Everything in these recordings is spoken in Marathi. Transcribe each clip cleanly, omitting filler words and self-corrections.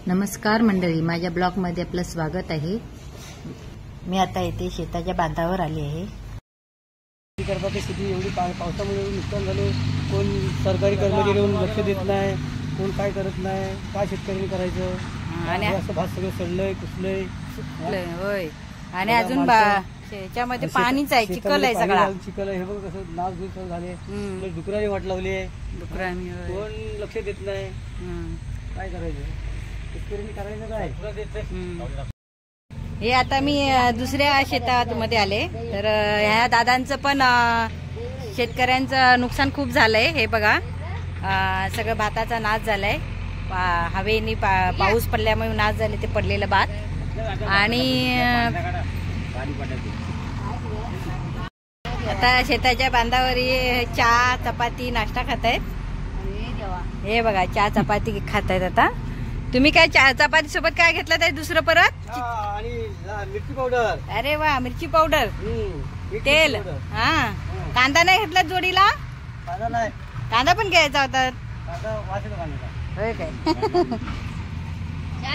नमस्कार मंडळी, माझ्या ब्लॉगमध्ये आपलं स्वागत आहे। मी आता येथे शेताच्या बांधावर आली आहे। करपाची स्थिती एवढी पावसामुळे नुकसान झाले, कोण सरकारी कर्मचारी येऊन लक्ष देत नाही, कोण काय करत नाही, काय शेतकऱ्यांनी करायचं। आणि असं भात सगळं सडलंय, कुसलंय होय। आणि अजून याच्यामध्ये पाणीच आहे, चिखल आहे, सगळा चिखल आहे। हे बघ कसं नाव दूर झाले, डुकराने वाट लावली आहे, डुकरांनी कोण लक्ष देत नाही, काय करायचं शेतकऱ्यांनी करायचं काय। हे आता मी दुसऱ्या शेतामध्ये आले, तर ह्या दादांचं पण शेतकऱ्यांचं नुकसान खूप झालंय। हे बघा, सगळं भाताचा नाश झालाय, हवेनी पाऊस पडल्यामुळे नाश झाले ते पडलेलं भात। आणि आता शेताच्या बांधावर चहा चपाती नाश्ता खात आहेत। हे बघा, चहा चपाती खात आहेत। आता तुम्ही काय चहा चपाती सोबत काय घेतलं ते दुसरं परत? आणि मिरची पावडर। अरे वा, मिरची पावडर, तेल। हा, कांदा नाही घेतला जोडीला? कांदा नाही, कांदा पण घ्यायचा होता। होय काय?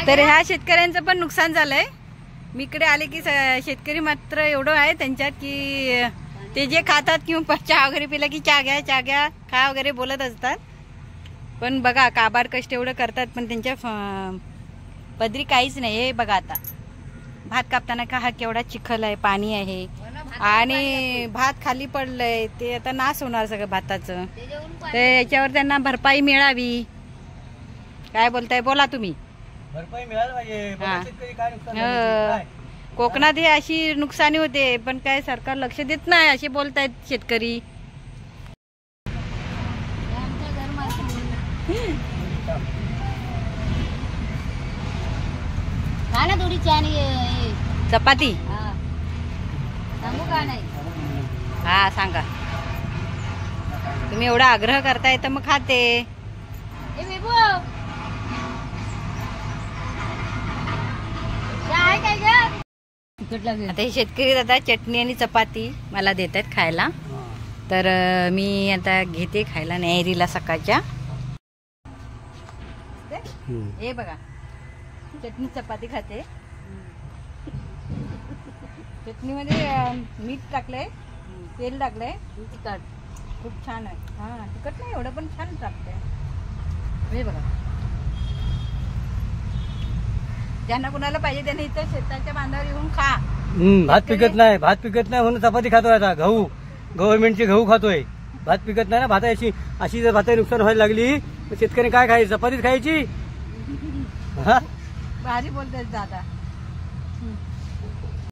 तर ह्या शेतकऱ्यांचं पण नुकसान झालंय। मी इकडे आले की शेतकरी मात्र एवढं आहे त्यांच्यात की ते जे खातात किंवा चहा वगैरे पिला की चहा घ्या खा वगैरे बोलत असतात। पण बघा, काबाड कष्ट एवढं करतात, पण त्यांच्या पदरी काहीच नाही। हे बघा, आता भात कापताना का हा केवढा चिखल आहे, पाणी आहे, आणि भात खाली पडलंय, ते आता नाश होणार सगळं भाताचं। तर याच्यावर त्यांना भरपाई मिळावी। काय बोलताय, बोला तुम्ही। भरपाई मिळाली पाहिजे। कोकणात हे अशी नुकसानी होते, पण काय सरकार लक्ष देत नाही असे बोलतायत शेतकरी। चपाती सांगू का? नाही, हा सांगा। तुम्ही एवढा आग्रह करताय तर मग खाते। आता हे शेतकरी दादा चटणी आणि चपाती मला देत आहेत खायला, तर मी आता घेते खायला न्यायरीला सकाळच्या। हे बघा, चटणी चपाती खाते। चटणीमध्ये मीठ टाकलंय, तेल टाकलंय, तिखट खूप छान आहे। हा, तिखट नाही एवढं, पण छान टाकते। हे बघा, ज्यांना कुणाला पाहिजे त्यांनी इथं शेताच्या बांधावर येऊन खा। भात पिकत नाही म्हणून चपाती खातोय। आता गव्हर्नमेंटचे गहू खातोय, भात पिकत नाही ना। भाताची अशी जर भाता नुकसान व्हायला लागली तर शेतकरी काय खायचं? चपातीच खायची। भारी बोलतात दादा।